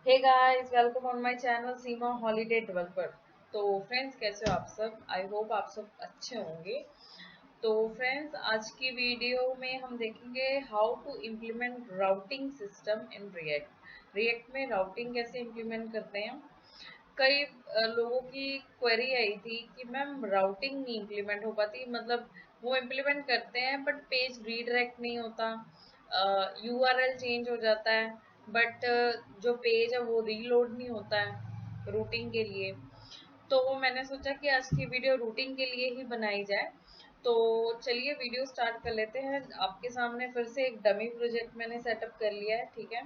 Hey guys, welcome on my channel Seema holiday developer. तो friends, कैसे हो आप सब? आई होप आप सब अच्छे होंगे। तो फ्रेंड्स, आज की वीडियो में हम देखेंगे how to implement routing system in React. React में राउटिंग कैसे इम्प्लीमेंट करते हैं। कई लोगों की क्वेरी आई थी कि मैम राउटिंग नहीं इम्प्लीमेंट हो पाती, मतलब वो इम्प्लीमेंट करते हैं बट पेज रीडायरेक्ट नहीं होता, यूआरएल चेंज हो जाता है, बट जो पेज है वो रीलोड नहीं होता है रूटिंग के लिए। तो मैंने सोचा कि आज की वीडियो रूटिंग के लिए ही बनाई जाए। तो चलिए वीडियो स्टार्ट कर लेते हैं। आपके सामने फिर से एक डमी प्रोजेक्ट मैंने सेटअप कर लिया है, ठीक है।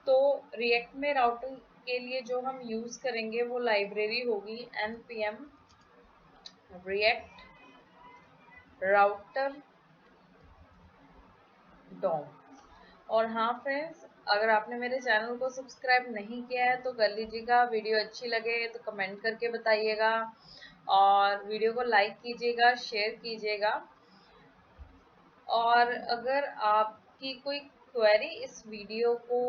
तो रिएक्ट में राउटिंग के लिए जो हम यूज करेंगे वो लाइब्रेरी होगी npm react router डॉम। और हाँ फ्रेंड्स, अगर आपने मेरे चैनल को सब्सक्राइब नहीं किया है तो कर लीजिएगा। वीडियो अच्छी लगे तो कमेंट करके बताइएगा और वीडियो को लाइक कीजिएगा, शेयर कीजिएगा। और अगर आपकी कोई क्वेरी इस वीडियो को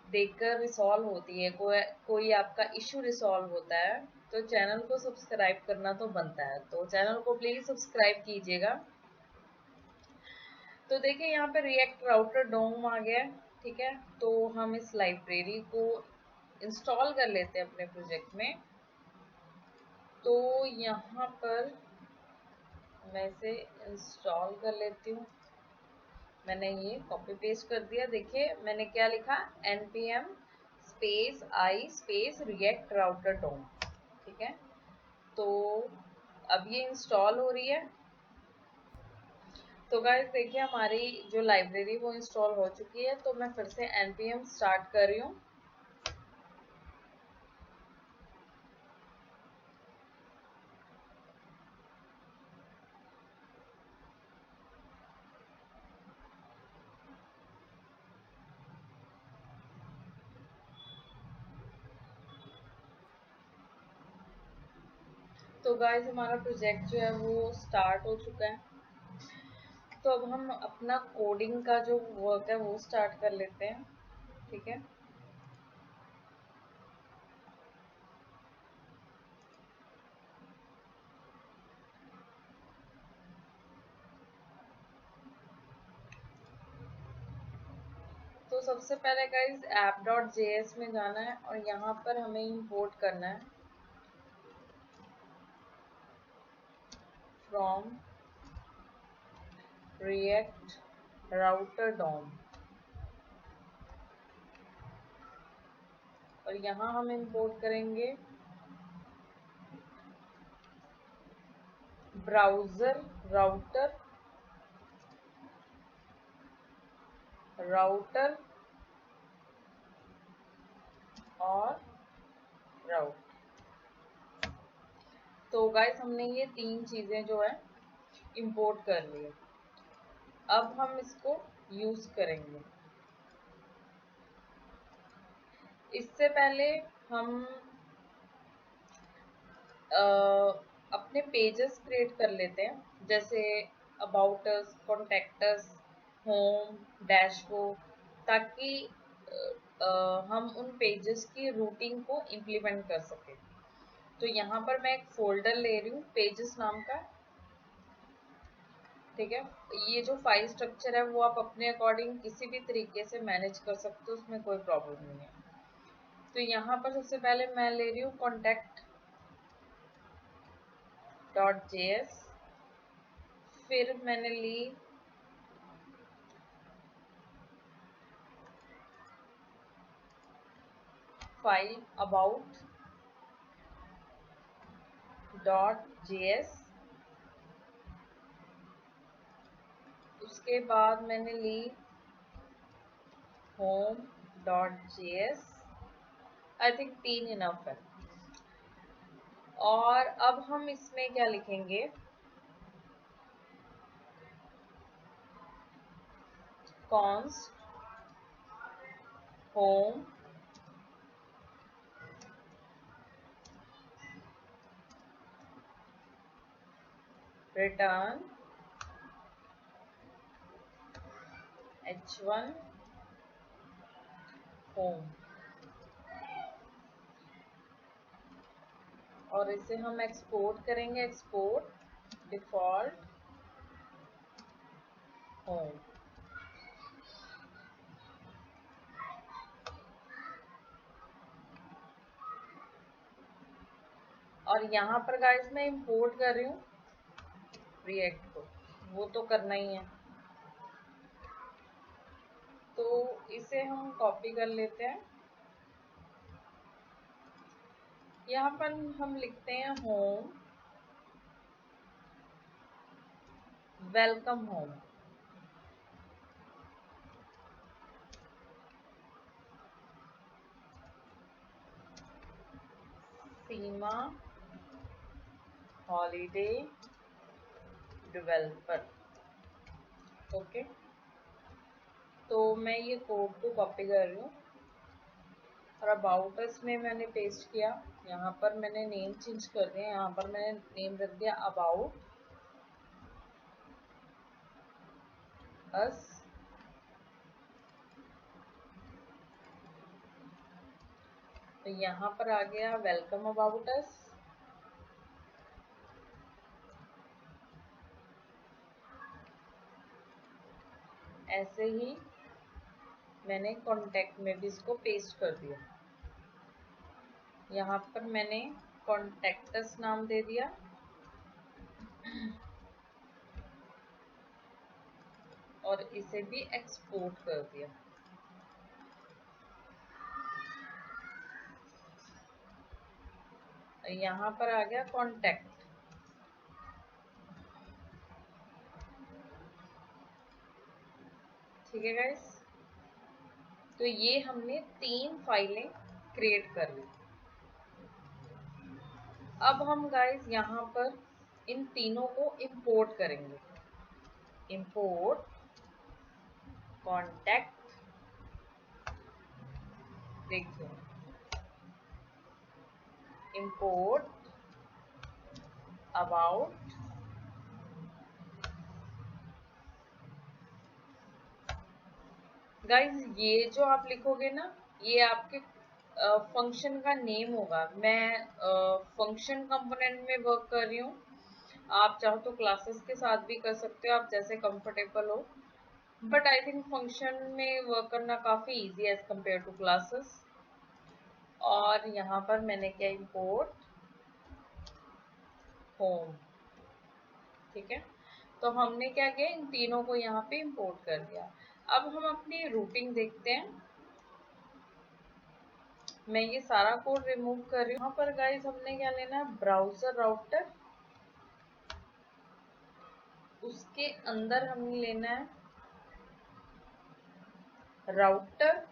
देखकर रिसॉल्व होती है, कोई आपका इश्यू रिसॉल्व होता है, तो चैनल को सब्सक्राइब करना तो बनता है। तो चैनल को प्लीज सब्सक्राइब कीजिएगा। तो देखिए यहाँ पे रिएक्ट राउटर डोम आ गया है, ठीक है। तो हम इस लाइब्रेरी को इंस्टॉल कर लेते हैं अपने प्रोजेक्ट में। तो यहाँ पर मैं इसे इंस्टॉल कर लेती हूँ। मैंने ये कॉपी पेस्ट कर दिया। देखिए मैंने क्या लिखा, npm space I space react router DOM, ठीक है। तो अब ये इंस्टॉल हो रही है। तो गाइस देखिए हमारी जो लाइब्रेरी वो इंस्टॉल हो चुकी है। तो मैं फिर से npm स्टार्ट कर रही हूँ। तो गाइस हमारा प्रोजेक्ट जो है वो स्टार्ट हो चुका है। तो अब हम अपना कोडिंग का जो वर्क है वो स्टार्ट कर लेते हैं, ठीक है। तो सबसे पहले गाइस app.js में जाना है और यहाँ पर हमें इंपोर्ट करना है फ्रॉम रिएक्ट राउटर डॉम। और यहाँ हम इंपोर्ट करेंगे ब्राउजर राउटर राउटर और राउट। तो गाइस हमने ये तीन चीजें जो है इंपोर्ट कर ली। अब हम इसको यूज करेंगे। इससे पहले हम अपने पेजेस क्रिएट कर लेते हैं, जैसे about us, contact us, home, dashboard, ताकि हम उन पेजेस की रूटिंग को इम्प्लीमेंट कर सकें। तो यहाँ पर मैं एक फोल्डर ले रही हूँ पेजेस नाम का, ठीक है। ये जो फाइल स्ट्रक्चर है वो आप अपने अकॉर्डिंग किसी भी तरीके से मैनेज कर सकते हो, उसमें कोई प्रॉब्लम नहीं है। तो यहाँ पर सबसे पहले मैं ले रही हूँ कॉन्टेक्ट .js, फिर मैंने ली फाइल about.js, उसके बाद मैंने ली home.js। आई थिंक 3 इनफ है। और अब हम इसमें क्या लिखेंगे, const home return h1 home। और इसे हम एक्सपोर्ट करेंगे, एक्सपोर्ट डिफॉल्ट होम। और यहाँ पर गाइस मैं इंपोर्ट कर रही हूँ रिएक्ट को, वो तो करना ही है। तो इसे हम कॉपी कर लेते हैं। यहाँ पर हम लिखते हैं होम, वेलकम होम। सीमा हॉलीडे डेवलपर। ओके, तो मैं ये कोड को कॉपी कर रही हूँ और अबाउट अस में मैंने पेस्ट किया। यहाँ पर मैंने नेम चेंज कर दिया, यहाँ पर मैंने नेम रख दिया अबाउट अस। तो यहाँ पर आ गया वेलकम अबाउट अस। ऐसे ही मैंने कॉन्टैक्ट में भी इसको पेस्ट कर दिया। यहाँ पर मैंने कॉन्टैक्टस नाम दे दिया और इसे भी एक्सपोर्ट कर दिया। यहाँ पर आ गया कॉन्टैक्ट। ठीक है गाइस, तो ये हमने 3 फाइलें क्रिएट कर ली। अब हम गाइस यहाँ पर इन तीनों को इंपोर्ट करेंगे। इंपोर्ट कॉन्टैक्ट, देखिए इंपोर्ट अबाउट गाइस। ये जो आप लिखोगे ना, ये आपके फंक्शन का नेम होगा। मैं फंक्शन कंपोनेंट में वर्क कर रही हूँ, आप चाहो तो क्लासेस के साथ भी कर सकते हो, आप जैसे कंफर्टेबल हो। बट आई थिंक फंक्शन में वर्क करना काफी इजी है एज कम्पेयर टू क्लासेस। और यहाँ पर मैंने किया इंपोर्ट होम। ठीक है, तो हमने क्या किया, इन तीनों को यहाँ पे इंपोर्ट कर दिया। अब हम अपनी रूटिंग देखते हैं। मैं ये सारा कोड रिमूव कर रही हूँ। यहाँ पर गाइस हमने क्या लेना है, ब्राउजर राउटर, उसके अंदर हमने लेना है राउटर,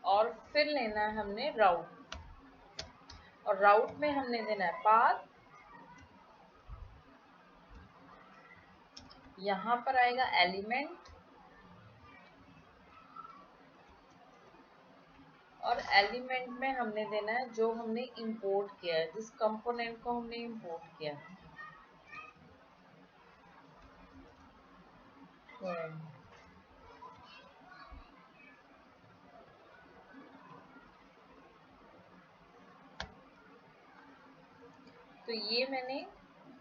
और फिर लेना है हमने राउट, और राउट में हमने देना है पाथ। यहाँ पर आएगा एलिमेंट, और एलिमेंट में हमने देना है जो हमने इंपोर्ट किया है, जिस कंपोनेंट को हमने इंपोर्ट किया है। तो ये मैंने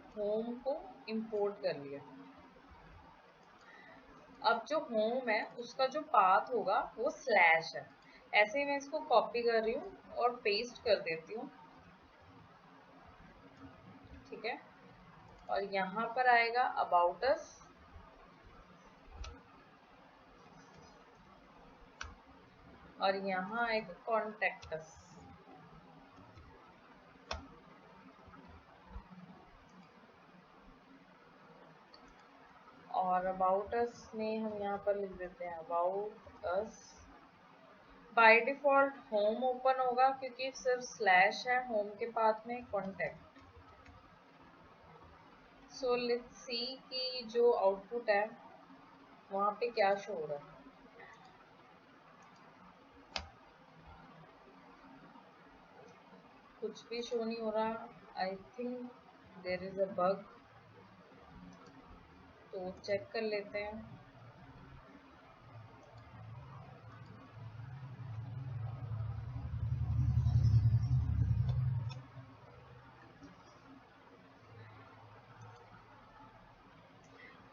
होम को इंपोर्ट कर लिया। अब जो होम है उसका जो पाथ होगा वो स्लैश है। ऐसे ही मैं इसको कॉपी कर रही हूँ और पेस्ट कर देती हूँ। ठीक है, और यहाँ पर आएगा अबाउट अस, और यहाँ आएगा कॉन्टैक्ट अस। और अबाउट अस में हम यहाँ पर लिख देते हैं about us. By default home open होगा क्योंकि सिर्फ स्लैश है होम के पाथ में, कॉन्टैक्ट। सो लेट्स सी कि जो आउटपुट है वहां पे क्या शो हो रहा है। कुछ भी शो नहीं हो रहा। I think there is a bug, तो चेक कर लेते हैं।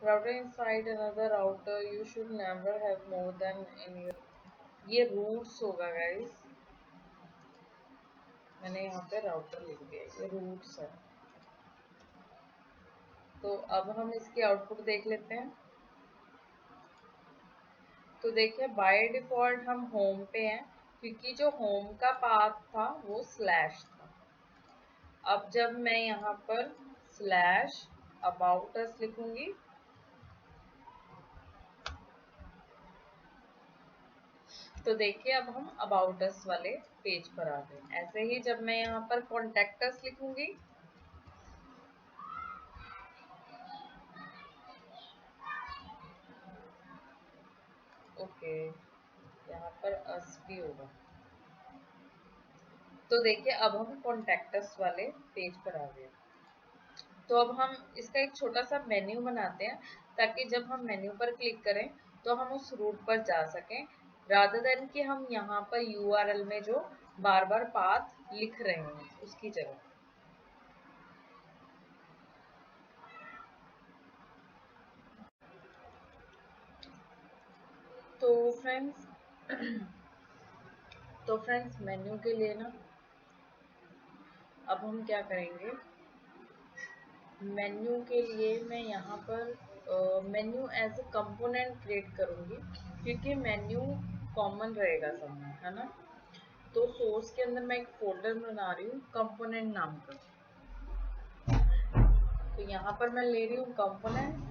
router inside another router, you should never have more than in your, ये रूट्स होगा गाइस, मैंने यहाँ पे राउटर लिख दिया, ये रूट्स है। तो अब हम इसकी आउटपुट देख लेते हैं। तो देखिए बाय डिफॉल्ट हम होम पे हैं, क्योंकि जो होम का पाथ था वो स्लैश था। अब जब मैं यहाँ पर स्लैश अबाउट अस लिखूंगी तो देखिए अब हम अबाउट अस वाले पेज पर आ गए। ऐसे ही जब मैं यहाँ पर कॉन्टेक्ट अस लिखूंगी ओके, यहाँ पर अस भी होगा। तो देखिए अब हम कॉन्टेक्ट अस वाले पेज पर आ गए। तो अब हम इसका एक छोटा सा मेन्यू बनाते हैं, ताकि जब हम मेन्यू पर क्लिक करें तो हम उस रूट पर जा सकें, रादर देन कि हम यहाँ पर यूआरएल में जो बार बार पाथ लिख रहे हैं उसकी जगह। तो फ्रेंड्स मेन्यू के लिए ना अब हम क्या करेंगे, मेन्यू के लिए मैं यहाँ पर menu as a component create करूँगी, क्योंकि मेन्यू कॉमन रहेगा सब में, है ना। तो सोर्स के अंदर मैं एक फोल्डर बना रही हूँ कंपोनेंट नाम का। तो यहाँ पर मैं ले रही हूँ कंपोनेंट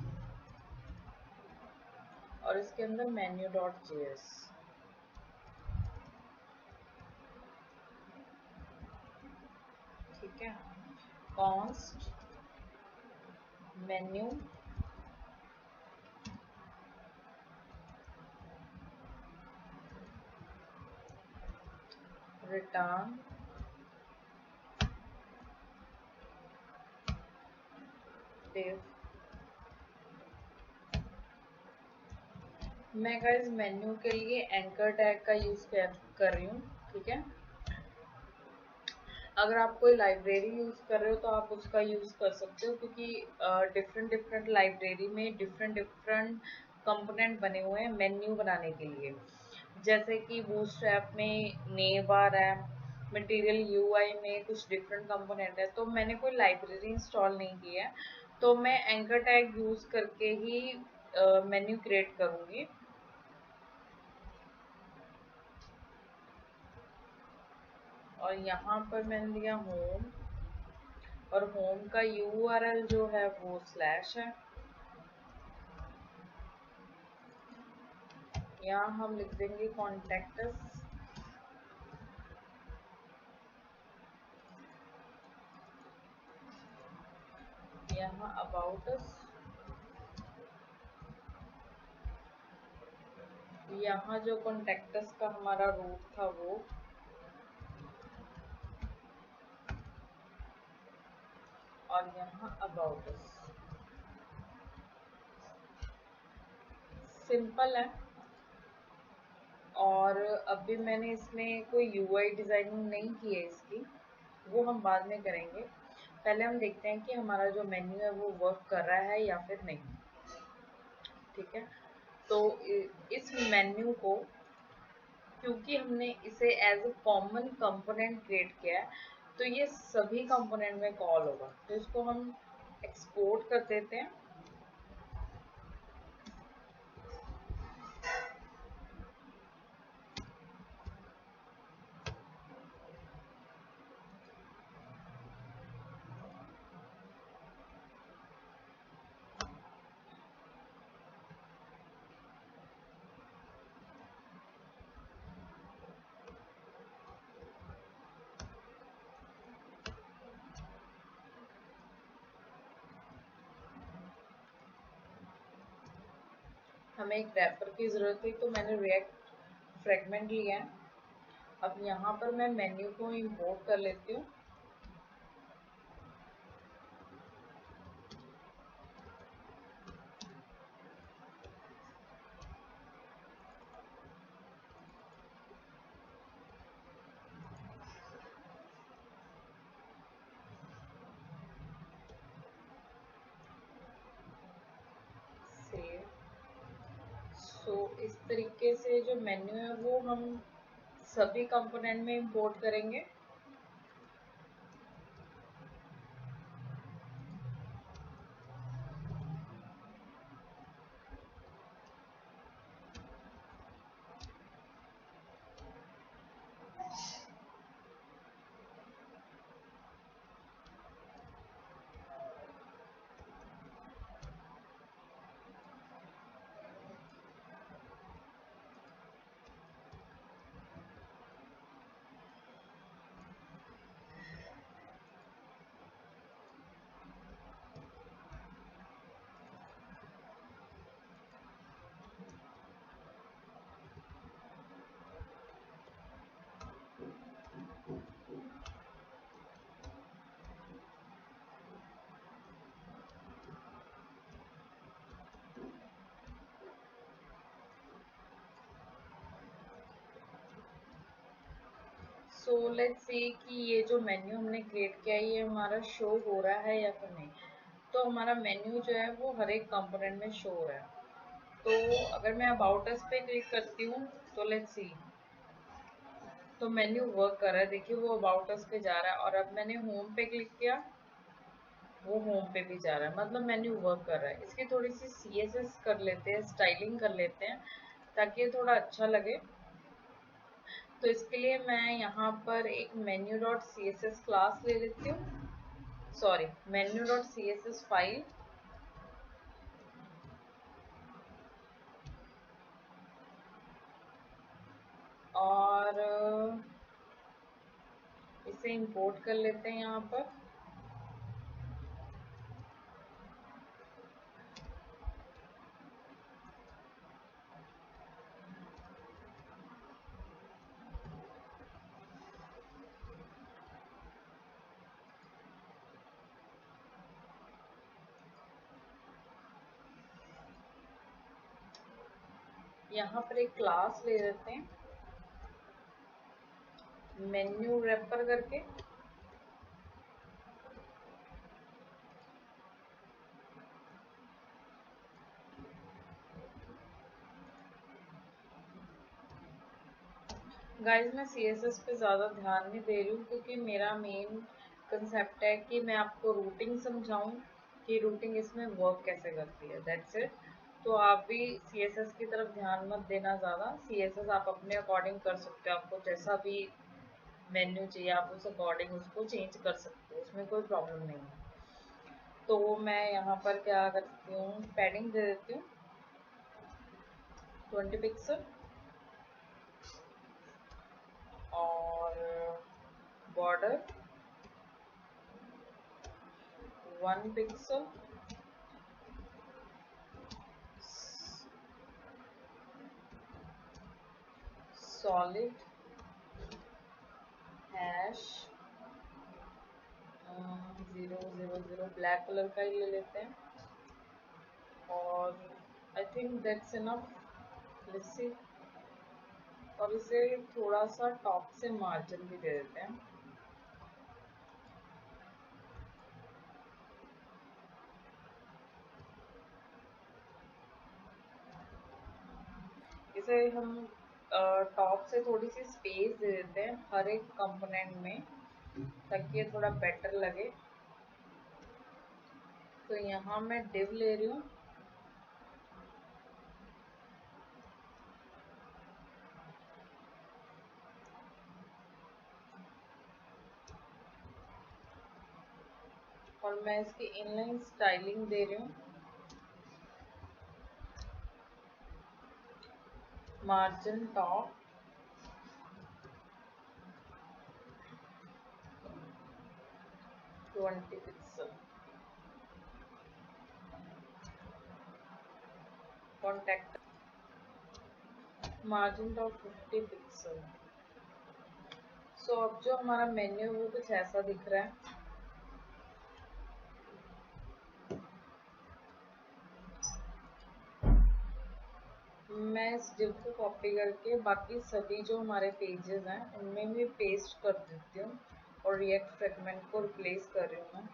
और इसके अंदर menu.js। ठीक है, कॉन्स्ट मेन्यू रिटर्न div। मैं गाइस मेन्यू के लिए एंकर टैग का यूज कर रही हूँ। ठीक है, अगर आप कोई लाइब्रेरी यूज कर रहे हो तो आप उसका यूज कर सकते हो, क्योंकि डिफरेंट लाइब्रेरी में डिफरेंट कंपोनेंट बने हुए हैं मेन्यू बनाने के लिए। जैसे कि बूटस्ट्रैप में नेवार है, मटेरियल यूआई में कुछ डिफरेंट कंपोनेंट है। तो मैंने कोई लाइब्रेरी इंस्टॉल नहीं की है, तो मैं एंकर टैग यूज करके ही मेन्यू क्रिएट करूंगी। और यहाँ पर मैंने दिया होम, और होम का यूआरएल जो है वो स्लैश है। यहाँ हम लिख देंगे कॉन्टेक्ट अस, यहाँ अबाउट अस, यहाँ जो कॉन्टेक्ट अस का हमारा रूट था वो, और यहाँ अबाउट अस। सिंपल है। और अभी मैंने इसमें कोई यूआई डिजाइनिंग नहीं की है इसकी, वो हम बाद में करेंगे। पहले हम देखते हैं कि हमारा जो मेन्यू है वो वर्क कर रहा है या फिर नहीं। ठीक है, तो इस मेन्यू को, क्योंकि हमने इसे as a common component create किया है, तो ये सभी कंपोनेंट में कॉल होगा। तो इसको हम एक्सपोर्ट कर देते हैं। हमें एक रैपर की ज़रूरत है, तो मैंने रिएक्ट फ्रेगमेंट लिया है। अब यहाँ पर मैं मेन्यू को इंपोर्ट कर लेती हूँ। तरीके से जो मेन्यू है वो हम सभी कंपोनेंट में इंपोर्ट करेंगे। सो लेट्स सी कि ये जो मेन्यू हमने क्रिएट किया है ये हमारा शो हो रहा है या फिर नहीं। तो हमारा मेन्यू जो है वो हर एक कंपोनेंट में शो हो रहा है। तो अगर मैं अबाउट अस पे क्लिक करती हूँ तो लेट्स सी, तो मेन्यू वर्क कर रहा है। देखिए वो अबाउट अस पे जा रहा है, और अब मैंने होम पे क्लिक किया, वो होम पे भी जा रहा है, मतलब मेन्यू वर्क कर रहा है। इसकी थोड़ी सी CSS कर लेते हैं, स्टाइलिंग कर लेते हैं ताकि ये थोड़ा अच्छा लगे। तो इसके लिए मैं यहाँ पर एक menu dot C S S class ले लेती हूँ, sorry menu dot C S S file, और इसे इंपोर्ट कर लेते हैं यहाँ पर। यहाँ पर एक क्लास ले लेते हैं मेन्यू रैपर करके। गाइस मैं CSS पे ज़्यादा ध्यान नहीं दे रही हूँ क्योंकि मेरा मेन कंसेप्ट है कि मैं आपको रूटिंग समझाऊँ कि रूटिंग इसमें वर्क कैसे करती है, दैट्स इट। तो आप भी CSS की तरफ ध्यान मत देना ज़्यादा। CSS आप अपने अकॉर्डिंग कर सकते हो, आपको जैसा भी मेन्यू चाहिए आप उस अकॉर्डिंग उसको चेंज कर सकते हो, उसमें कोई प्रॉब्लम नहीं है। तो मैं यहाँ पर क्या करती हूँ, पैडिंग दे देती हूँ 20 पिक्सल, और border 1 pixel, solid hash 000 black colour का ही ले लेते हैं, और I think that's enough. Let's see, और इसे थोड़ा सा टॉप से मार्जिन भी दे देते हैं। इसे हम टॉप से थोड़ी सी स्पेस दे देते हैं हर एक कंपोनेंट में ताकि ये थोड़ा बेटर लगे। तो यहाँ मैं डिव ले रही हूँ, और मैं इसकी इनलाइन स्टाइलिंग दे रही हूँ, margin top 20 pixel, contact margin top 50 pixel. So अब जो हमारा मेन्यू है वो कुछ ऐसा दिख रहा है। मैं इस डिव को कॉपी करके बाकी सभी जो हमारे पेजेस हैं उनमें भी पेस्ट कर देती हूँ, और रिएक्ट फ्रेगमेंट को रिप्लेस कर रही हूँ मैं।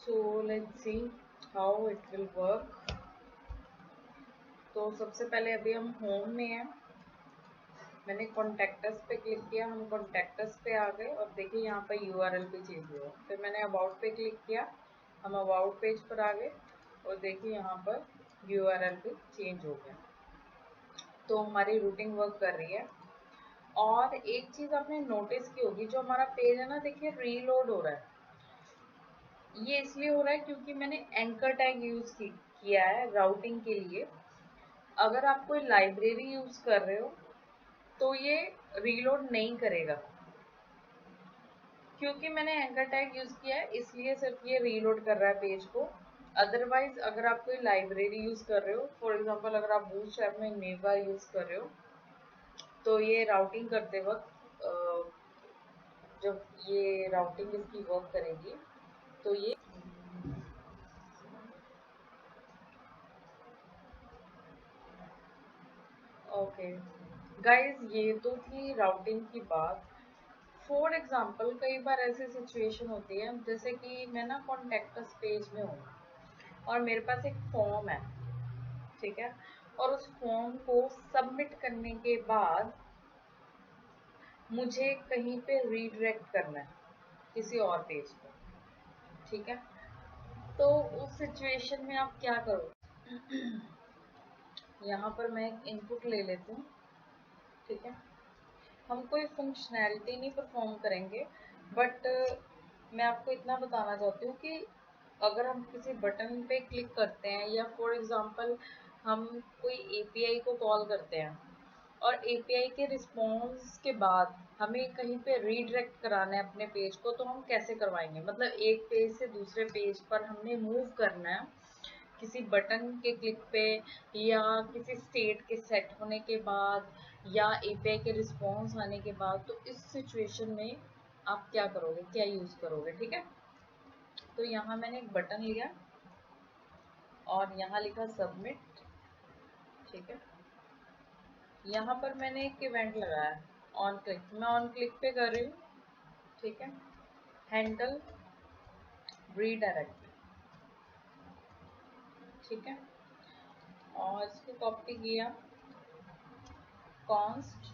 So let's see how it will work. तो सबसे पहले अभी हम होम में हैं, मैंने कॉन्टैक्टस पे क्लिक किया, हम कॉन्टैक्टस पे आ गए और देखिए यहाँ पर यूआरएल भी चेंज हुआ। फिर मैंने अबाउट पे क्लिक किया, हम अबाउट पेज पर आ गए और देखिए यहाँ पर यूआरएल भी चेंज हो गया। तो हमारी रूटिंग वर्क कर रही है। और एक चीज आपने नोटिस की होगी, जो हमारा पेज है ना, देखिए रीलोड हो रहा है। ये इसलिए हो रहा है क्योंकि मैंने एंकर टैग यूज किया है राउटिंग के लिए। अगर आप कोई लाइब्रेरी यूज कर रहे हो तो ये रीलोड नहीं करेगा, क्योंकि मैंने एंकर टैग यूज किया है इसलिए सिर्फ ये रीलोड कर रहा है पेज को। अदरवाइज अगर आप कोई लाइब्रेरी यूज कर रहे हो, फॉर एग्जांपल अगर आप बूटस्ट्रैप में नेवा यूज कर रहे हो, तो ये राउटिंग करते वक्त जब ये राउटिंग इसकी वर्क करेगी तो ये ओके गाइस, ये तो थी राउटिंग की बात। फॉर एग्जांपल कई बार ऐसी सिचुएशन होती है जैसे कि मैं ना कॉन्टैक्टस पेज में हूँ और मेरे पास एक फॉर्म है, ठीक है, और उस फॉर्म को सबमिट करने के बाद मुझे कहीं पे रीडायरेक्ट करना है किसी और पेज पर, ठीक है। तो उस सिचुएशन में आप क्या करोगे? यहाँ पर मैं एक इनपुट ले लेती हूँ, ठीक है। हम कोई फंक्शनैलिटी नहीं परफॉर्म करेंगे, बट मैं आपको इतना बताना चाहती हूँ कि अगर हम किसी बटन पे क्लिक करते हैं या फॉर एग्जांपल हम कोई एपीआई को कॉल करते हैं और एपीआई के रिस्पॉन्स के बाद हमें कहीं पे रीडायरेक्ट कराना है अपने पेज को, तो हम कैसे करवाएंगे? मतलब एक पेज से दूसरे पेज पर हमने मूव करना है किसी बटन के क्लिक पे, या किसी स्टेट के सेट होने के बाद, या एपीआई के रिस्पॉन्स आने के बाद। तो इस सिचुएशन में आप क्या करोगे, क्या यूज करोगे? ठीक है, तो यहाँ मैंने एक बटन लिया और यहाँ लिखा सबमिट, ठीक है। यहाँ पर मैंने एक इवेंट लगाया ऑन क्लिक, मैं ऑन क्लिक पे कर रही हूँ, ठीक है। हैंडल रीडायरेक्ट, ठीक है, और इसको कॉपी किया, कॉन्स्ट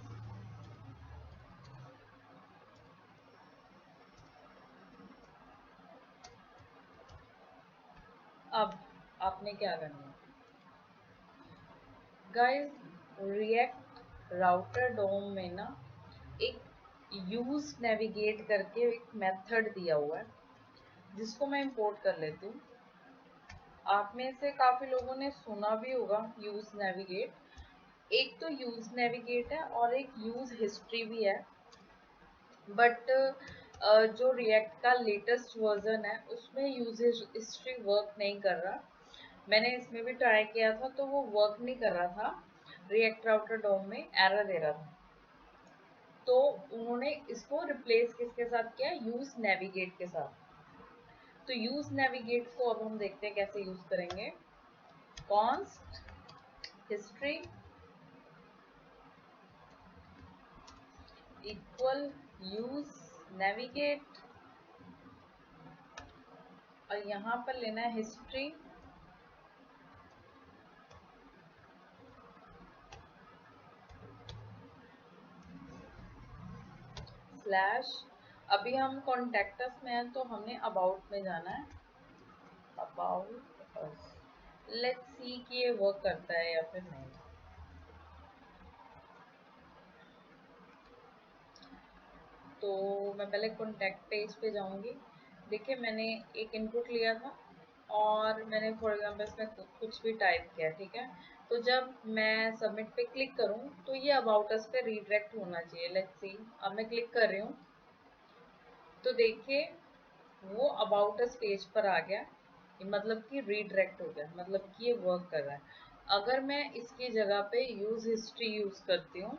अब आपने क्या करना है गाइस, रिएक्ट राउटर डोम में ना एक यूज नेविगेट करके एक मेथड दिया हुआ है, जिसको मैं इंपोर्ट कर लेती हूँ। आप में से काफी लोगों ने सुना भी होगा यूज नेविगेट। एक तो यूज नेविगेट है और एक यूज हिस्ट्री भी है, बट जो रिएक्ट का लेटेस्ट वर्जन है उसमें यूज हिस्ट्री वर्क नहीं कर रहा। मैंने इसमें भी ट्राई किया था तो वो वर्क नहीं कर रहा था, रिएक्ट राउटर डोम में एरर दे रहा था। तो उन्होंने इसको रिप्लेस किसके साथ किया? यूज नेविगेट के साथ। तो यूज नेविगेट को अब हम देखते हैं कैसे यूज करेंगे। Const history equal use navigate, और यहाँ पर लेना है हिस्ट्री स्लैश, अभी हम कॉन्टैक्टस में हैं तो हमने अबाउट में जाना है, अबाउट अस। लेट्स सी कि ये वर्क करता है या फिर नहीं। तो मैं पहले कॉन्टैक्ट पेज पे जाऊंगी। देखिए मैंने एक इनपुट लिया था और मैंने फॉर एग्जांपल इसमें कुछ भी टाइप किया, ठीक है। तो जब मैं सबमिट पे क्लिक करूं तो ये अबाउट अस पे रीडायरेक्ट होना चाहिए। लेट्स सी, अब मैं क्लिक कर रही हूँ तो देखिए वो अबाउट अस पेज पर आ गया, मतलब कि रीडायरेक्ट हो गया, मतलब कि ये वर्क कर रहा है। अगर मैं इसकी जगह पे यूज हिस्ट्री यूज करती हूँ,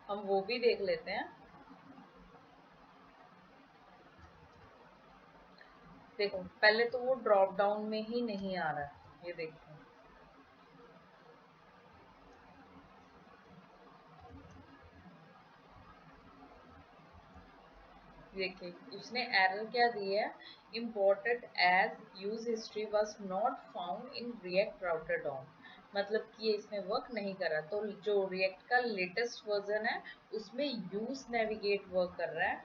हम वो भी देख लेते हैं। देखो पहले तो वो ड्रॉप डाउन में ही नहीं आ रहा है, ये देखिए। देखिए उसने एरर क्या दी है, imported as use history was not found in React router DOM, मतलब कि ये इसमें वर्क नहीं कर रहा। तो जो रिएक्ट का लेटेस्ट वर्जन है उसमें यूज नेविगेट वर्क कर रहा है,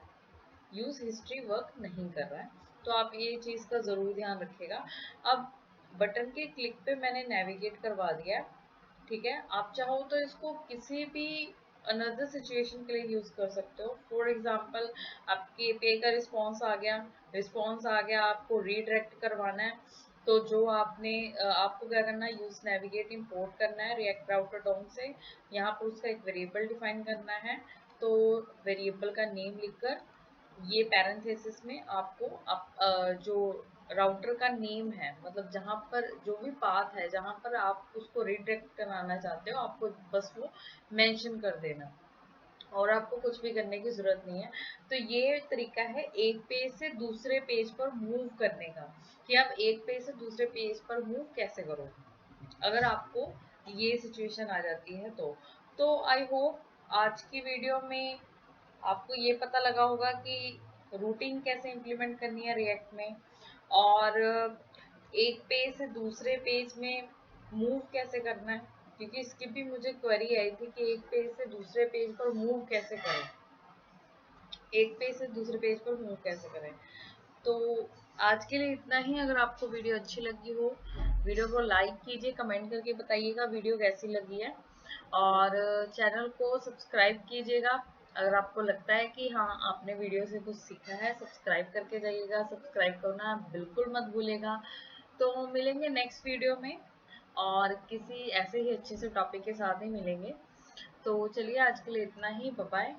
यूज हिस्ट्री वर्क नहीं कर रहा है। तो आप ये चीज का जरूर ध्यान रखिएगा। अब बटन के क्लिक पे मैंने नेविगेट करवा दिया है, ठीक है। आप चाहो तो इसको किसी भी अनदर सिचुएशन के लिए यूज कर सकते हो। फॉर एग्जाम्पल आपके पे का रिस्पॉन्स आ गया, आपको रीडायरेक्ट करवाना है, तो जो आपको क्या करना है, यूज नेविगेट इंपोर्ट करना है रिएक्ट राउटर डॉम से। यहाँ पर उसका एक वेरिएबल डिफाइन करना है, तो वेरिएबल का नेम लिखकर ये पैरेंथेसिस में आपको जो राउटर का नेम है, मतलब जहां पर जो भी पाथ है जहां पर आप उसको रिडायरेक्ट कराना चाहते हो, आपको बस वो मेंशन कर देना, और आपको कुछ भी करने की जरूरत नहीं है। तो ये तरीका है एक पेज से दूसरे पेज पर मूव करने का, कि आप एक पेज से दूसरे पेज पर मूव कैसे करो अगर आपको ये सिचुएशन आ जाती है। तो आई होप आज की वीडियो में आपको ये पता लगा होगा कि रूटिंग कैसे इम्प्लीमेंट करनी है रिएक्ट में, और एक पेज से दूसरे पेज में मूव कैसे करना है, क्योंकि इसकी भी मुझे क्वेरी आई थी कि एक पेज से दूसरे पेज पर मूव कैसे करें, एक पेज से दूसरे पेज पर मूव कैसे करें। तो आज के लिए इतना ही। अगर आपको वीडियो अच्छी लगी हो, वीडियो को लाइक कीजिए, कमेंट करके बताइएगा वीडियो कैसी लगी है, और चैनल को सब्सक्राइब कीजिएगा। अगर आपको लगता है कि हाँ आपने वीडियो से कुछ सीखा है, सब्सक्राइब करके जाइएगा, सब्सक्राइब करना बिल्कुल मत भूलेगा। तो मिलेंगे नेक्स्ट वीडियो में, और किसी ऐसे ही अच्छे से टॉपिक के साथ ही मिलेंगे। तो चलिए आज के लिए इतना ही, बाय बाय।